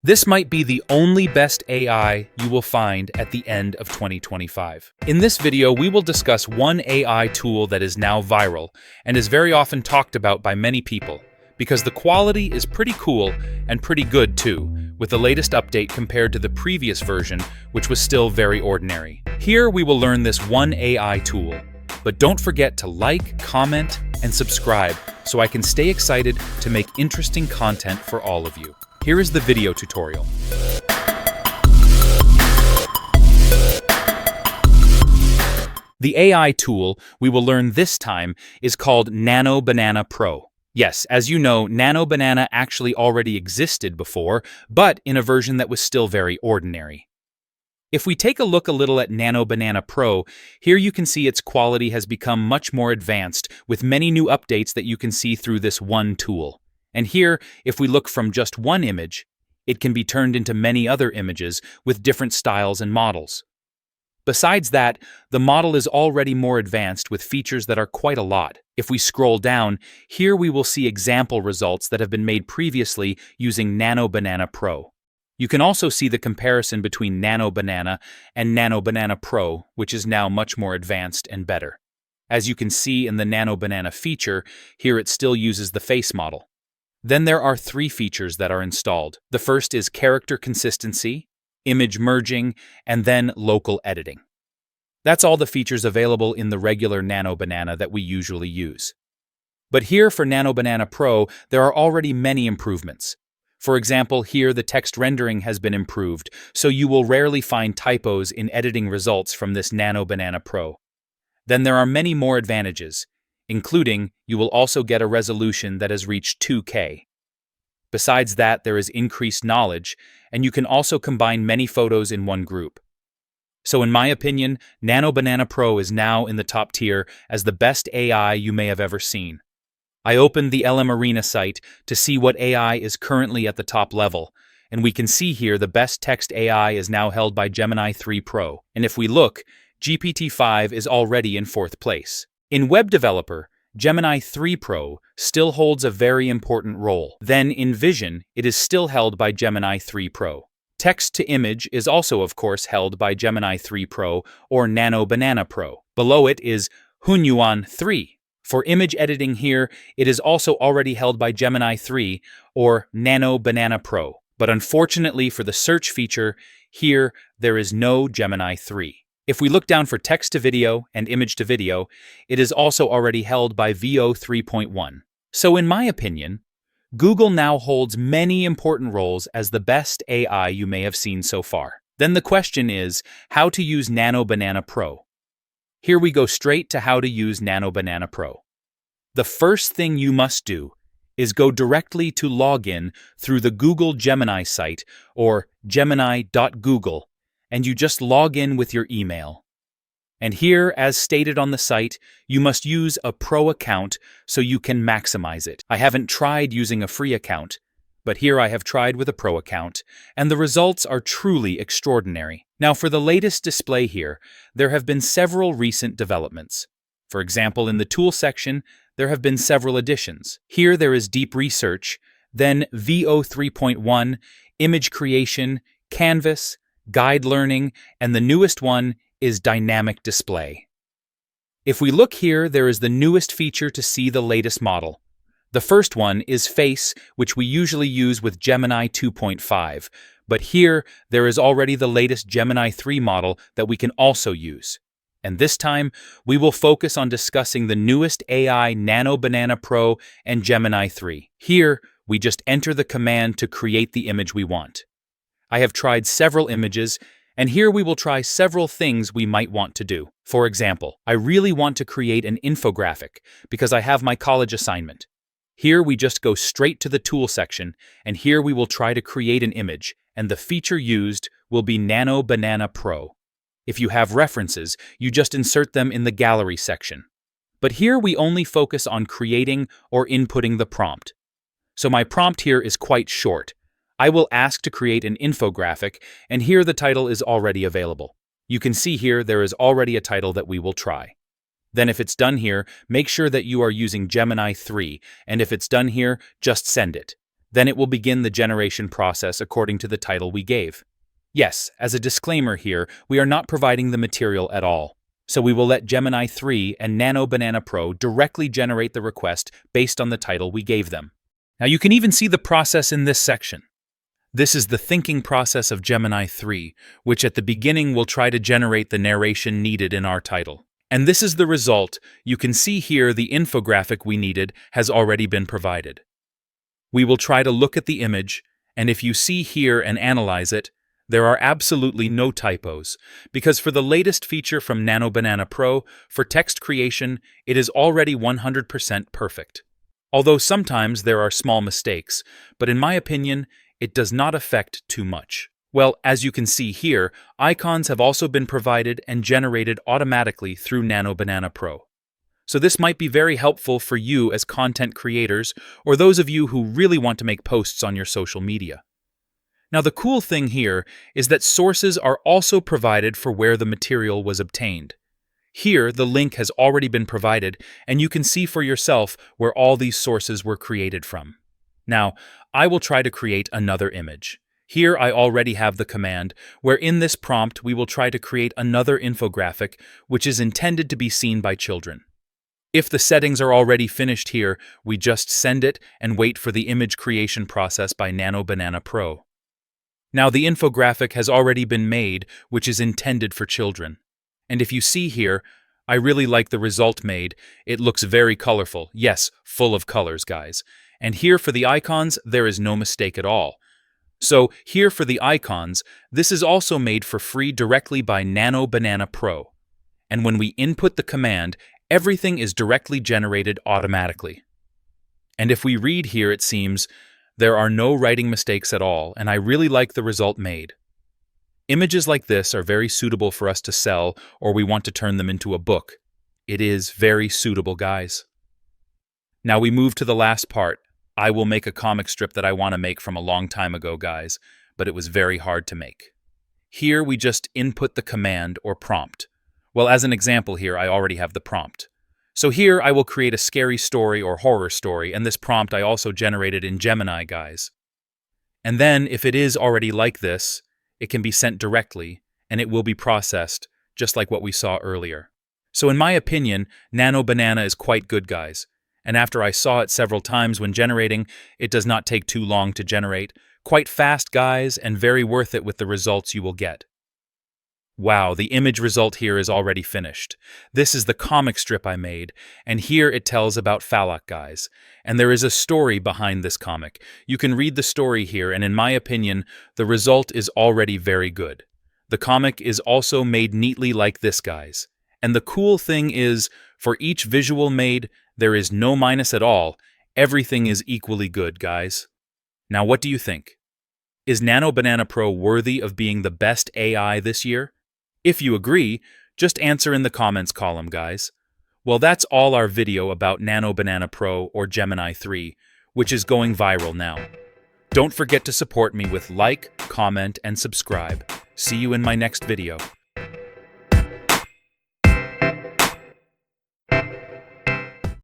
This might be the only best AI you will find at the end of 2025. In this video, we will discuss one AI tool that is now viral and is very often talked about by many people because the quality is pretty cool and pretty good too, with the latest update compared to the previous version, which was still very ordinary. Here we will learn this one AI tool, but don't forget to like, comment, and subscribe so I can stay excited to make interesting content for all of you. Here is the video tutorial. The AI tool we will learn this time is called Nano Banana Pro. Yes, as you know, Nano Banana actually already existed before, but in a version that was still very ordinary. If we take a look a little at Nano Banana Pro, here you can see its quality has become much more advanced with many new updates that you can see through this one tool. And here, if we look from just one image, it can be turned into many other images with different styles and models. Besides that, the model is already more advanced with features that are quite a lot. If we scroll down, here we will see example results that have been made previously using Nano Banana Pro. You can also see the comparison between Nano Banana and Nano Banana Pro, which is now much more advanced and better. As you can see in the Nano Banana feature, here it still uses the face model. Then there are three features that are installed. The first is character consistency, image merging, and then local editing. That's all the features available in the regular Nano Banana that we usually use. But here for Nano Banana Pro, there are already many improvements. For example, here the text rendering has been improved, so you will rarely find typos in editing results from this Nano Banana Pro. Then there are many more advantages, including you will also get a resolution that has reached 2K. Besides that, there is increased knowledge, and you can also combine many photos in one group. So in my opinion, Nano Banana Pro is now in the top tier as the best AI you may have ever seen. I opened the LM Arena site to see what AI is currently at the top level, and we can see here the best text AI is now held by Gemini 3 Pro, and if we look, GPT-5 is already in 4th place. In Web Developer, Gemini 3 Pro still holds a very important role. Then in Vision, it is still held by Gemini 3 Pro. Text to image is also of course held by Gemini 3 Pro or Nano Banana Pro. Below it is Hunyuan 3. For image editing here, it is also already held by Gemini 3 or Nano Banana Pro. But unfortunately for the search feature, here there is no Gemini 3. If we look down for text to video and image to video, it is also already held by Veo 3.1. So in my opinion, Google now holds many important roles as the best AI you may have seen so far. Then the question is, how to use Nano Banana Pro? Here we go straight to how to use Nano Banana Pro. The first thing you must do is go directly to login through the Google Gemini site or gemini.google, and you just log in with your email. And here, as stated on the site, you must use a pro account so you can maximize it. I haven't tried using a free account, but here I have tried with a pro account, and the results are truly extraordinary. Now for the latest display here, there have been several recent developments. For example, in the tool section, there have been several additions. Here there is deep research, then Veo 3.1, image creation, canvas, guide learning, and the newest one is dynamic display. If we look here, there is the newest feature to see the latest model. The first one is face, which we usually use with Gemini 2.5, but here there is already the latest Gemini 3 model that we can also use. And this time, we will focus on discussing the newest AI Nano Banana Pro and Gemini 3. Here, we just enter the command to create the image we want. I have tried several images, and here we will try several things we might want to do. For example, I really want to create an infographic because I have my college assignment. Here we just go straight to the tool section, and here we will try to create an image, and the feature used will be Nano Banana Pro. If you have references, you just insert them in the gallery section. But here we only focus on creating or inputting the prompt. So my prompt here is quite short. I will ask to create an infographic, and here the title is already available. You can see here there is already a title that we will try. Then if it's done here, make sure that you are using Gemini 3, and if it's done here, just send it. Then it will begin the generation process according to the title we gave. Yes, as a disclaimer here, we are not providing the material at all. So we will let Gemini 3 and Nano Banana Pro directly generate the request based on the title we gave them. Now you can even see the process in this section. This is the thinking process of Gemini 3, which at the beginning will try to generate the narration needed in our title. And this is the result. You can see here the infographic we needed has already been provided. We will try to look at the image, and if you see here and analyze it, there are absolutely no typos, because for the latest feature from Nano Banana Pro, for text creation, it is already 100% perfect. Although sometimes there are small mistakes, but in my opinion, it does not affect too much. Well, as you can see here, icons have also been provided and generated automatically through Nano Banana Pro. So this might be very helpful for you as content creators or those of you who really want to make posts on your social media. Now the cool thing here is that sources are also provided for where the material was obtained. Here, the link has already been provided, and you can see for yourself where all these sources were created from. Now, I will try to create another image. Here I already have the command, where in this prompt we will try to create another infographic, which is intended to be seen by children. If the settings are already finished here, we just send it and wait for the image creation process by Nano Banana Pro. Now the infographic has already been made, which is intended for children. And if you see here, I really like the result made. It looks very colorful. Yes, full of colors, guys. And here for the icons, there is no mistake at all. So here for the icons, this is also made for free directly by Nano Banana Pro. And when we input the command, everything is directly generated automatically. And if we read here, it seems there are no writing mistakes at all, and I really like the result made. Images like this are very suitable for us to sell, or we want to turn them into a book. It is very suitable, guys. Now we move to the last part. I will make a comic strip that I want to make from a long time ago, guys, but it was very hard to make. Here we just input the command or prompt. Well, as an example here, I already have the prompt. So here I will create a scary story or horror story, and this prompt I also generated in Gemini, guys. And then, if it is already like this, it can be sent directly, and it will be processed, just like what we saw earlier. So in my opinion, Nano Banana is quite good, guys. And after I saw it several times when generating, it does not take too long to generate. Quite fast, guys, and very worth it with the results you will get. Wow, the image result here is already finished. This is the comic strip I made, and here it tells about Falak, guys. And there is a story behind this comic. You can read the story here, and in my opinion, the result is already very good. The comic is also made neatly like this, guys. And the cool thing is, for each visual made, there is no minus at all. Everything is equally good, guys. Now what do you think? Is Nano Banana Pro worthy of being the best AI this year? If you agree, just answer in the comments column, guys. Well, that's all our video about Nano Banana Pro or Gemini 3, which is going viral now. Don't forget to support me with like, comment, and subscribe. See you in my next video.